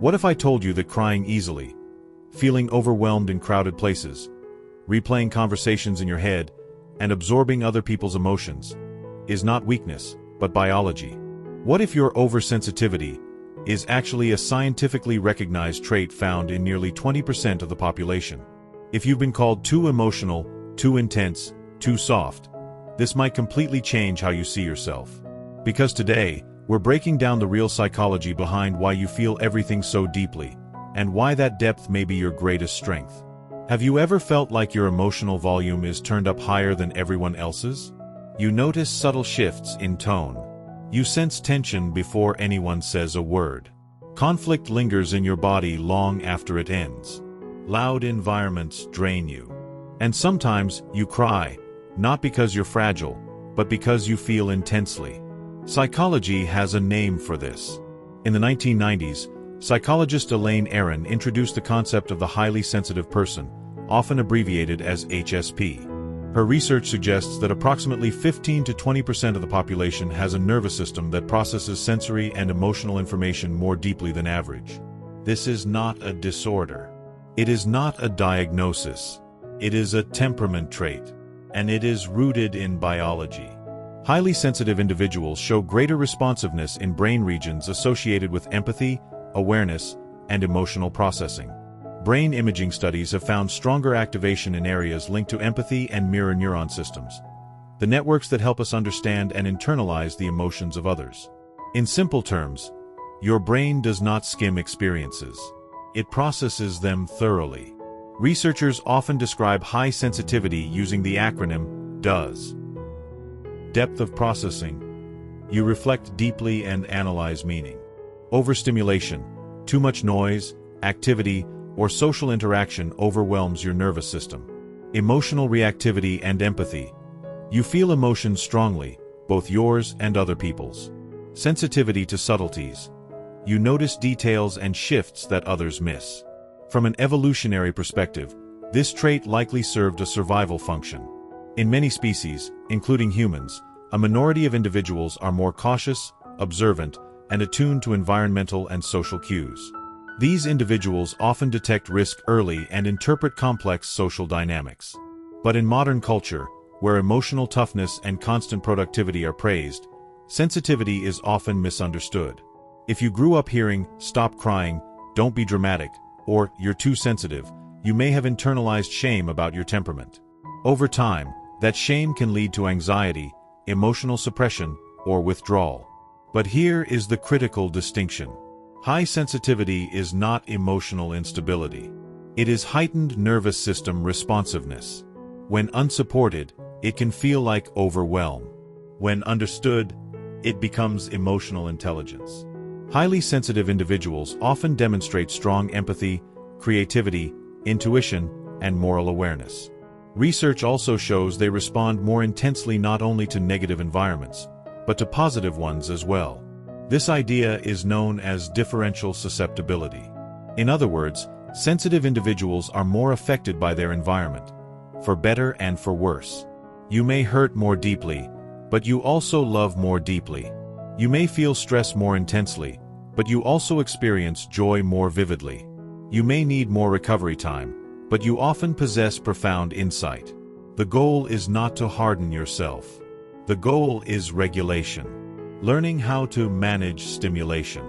What if I told you that crying easily, feeling overwhelmed in crowded places, replaying conversations in your head, and absorbing other people's emotions is not weakness, but biology? What if your oversensitivity is actually a scientifically recognized trait found in nearly 20% of the population? If you've been called too emotional, too intense, too soft, this might completely change how you see yourself. Because today, we're breaking down the real psychology behind why you feel everything so deeply, and why that depth may be your greatest strength. Have you ever felt like your emotional volume is turned up higher than everyone else's? You notice subtle shifts in tone. You sense tension before anyone says a word. Conflict lingers in your body long after it ends. Loud environments drain you. And sometimes you cry, not because you're fragile, but because you feel intensely. Psychology has a name for this. In the 1990s, psychologist Elaine Aron introduced the concept of the highly sensitive person, often abbreviated as HSP. Her research suggests that approximately 15 to 20% of the population has a nervous system that processes sensory and emotional information more deeply than average. This is not a disorder. It is not a diagnosis. It is a temperament trait, and it is rooted in biology. Highly sensitive individuals show greater responsiveness in brain regions associated with empathy, awareness, and emotional processing. Brain imaging studies have found stronger activation in areas linked to empathy and mirror neuron systems, the networks that help us understand and internalize the emotions of others. In simple terms, your brain does not skim experiences. It processes them thoroughly. Researchers often describe high sensitivity using the acronym DOES. Depth of processing. You reflect deeply and analyze meaning. Overstimulation. Too much noise, activity, or social interaction overwhelms your nervous system. Emotional reactivity and empathy. You feel emotions strongly, both yours and other people's. Sensitivity to subtleties. You notice details and shifts that others miss. From an evolutionary perspective, this trait likely served a survival function. In many species, including humans, a minority of individuals are more cautious, observant, and attuned to environmental and social cues. These individuals often detect risk early and interpret complex social dynamics. But in modern culture, where emotional toughness and constant productivity are praised, sensitivity is often misunderstood. If you grew up hearing, "Stop crying, don't be dramatic," or "You're too sensitive," you may have internalized shame about your temperament. Over time, that shame can lead to anxiety, emotional suppression, or withdrawal. But here is the critical distinction. High sensitivity is not emotional instability. It is heightened nervous system responsiveness. When unsupported, it can feel like overwhelm. When understood, it becomes emotional intelligence. Highly sensitive individuals often demonstrate strong empathy, creativity, intuition, and moral awareness. Research also shows they respond more intensely not only to negative environments, but to positive ones as well. This idea is known as differential susceptibility. In other words, sensitive individuals are more affected by their environment, for better and for worse. You may hurt more deeply, but you also love more deeply. You may feel stress more intensely, but you also experience joy more vividly. You may need more recovery time, but you often possess profound insight. The goal is not to harden yourself. The goal is regulation. Learning how to manage stimulation.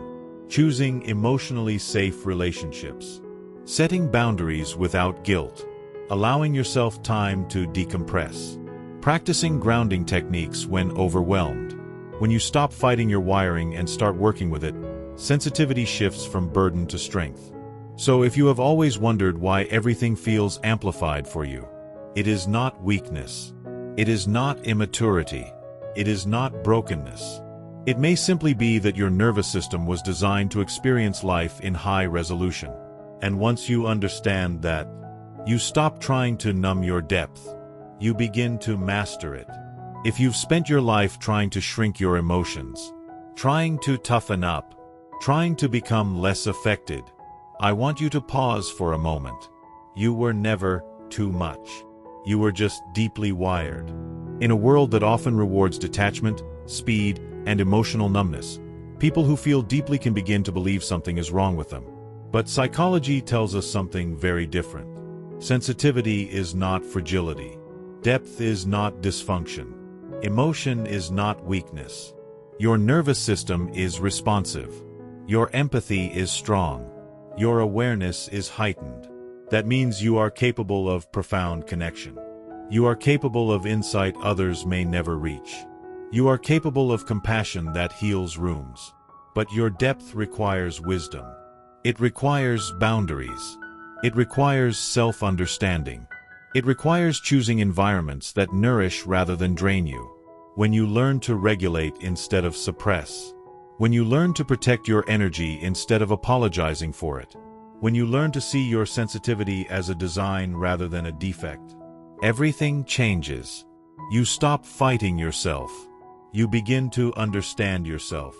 Choosing emotionally safe relationships. Setting boundaries without guilt. Allowing yourself time to decompress. Practicing grounding techniques when overwhelmed. When you stop fighting your wiring and start working with it, sensitivity shifts from burden to strength. So if you have always wondered why everything feels amplified for you, it is not weakness. It is not immaturity. It is not brokenness. It may simply be that your nervous system was designed to experience life in high resolution. And once you understand that, you stop trying to numb your depth. You begin to master it. If you've spent your life trying to shrink your emotions, trying to toughen up, trying to become less affected, I want you to pause for a moment. You were never too much. You were just deeply wired. In a world that often rewards detachment, speed, and emotional numbness, people who feel deeply can begin to believe something is wrong with them. But psychology tells us something very different. Sensitivity is not fragility. Depth is not dysfunction. Emotion is not weakness. Your nervous system is responsive. Your empathy is strong. Your awareness is heightened. That means you are capable of profound connection. You are capable of insight others may never reach. You are capable of compassion that heals rooms. But your depth requires wisdom. It requires boundaries. It requires self-understanding. It requires choosing environments that nourish rather than drain you. When you learn to regulate instead of suppress. When you learn to protect your energy instead of apologizing for it. When you learn to see your sensitivity as a design rather than a defect. Everything changes. You stop fighting yourself. You begin to understand yourself.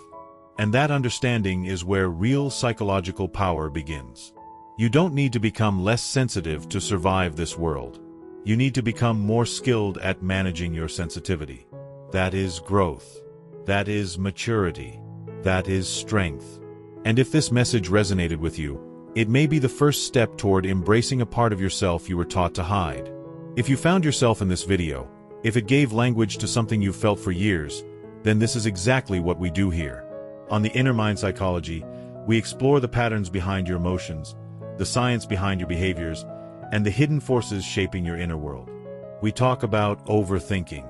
And that understanding is where real psychological power begins. You don't need to become less sensitive to survive this world. You need to become more skilled at managing your sensitivity. That is growth. That is maturity. That is strength. And if this message resonated with you, it may be the first step toward embracing a part of yourself you were taught to hide. If you found yourself in this video, if it gave language to something you've felt for years, then this is exactly what we do here. On the Inner Mind Psychology, we explore the patterns behind your emotions, the science behind your behaviors, and the hidden forces shaping your inner world. We talk about overthinking,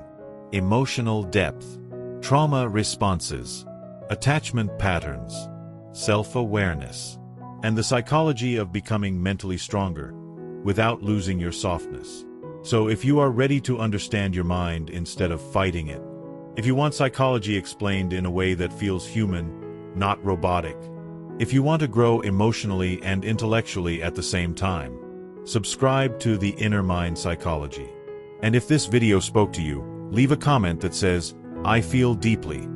emotional depth, trauma responses, attachment patterns, self-awareness, and the psychology of becoming mentally stronger without losing your softness. So if you are ready to understand your mind instead of fighting it, if you want psychology explained in a way that feels human, not robotic, if you want to grow emotionally and intellectually at the same time, subscribe to the Inner Mind Psychology. And if this video spoke to you, leave a comment that says, "I feel deeply."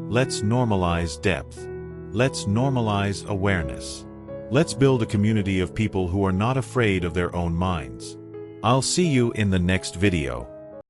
Let's normalize depth. Let's normalize awareness. Let's build a community of people who are not afraid of their own minds. I'll see you in the next video.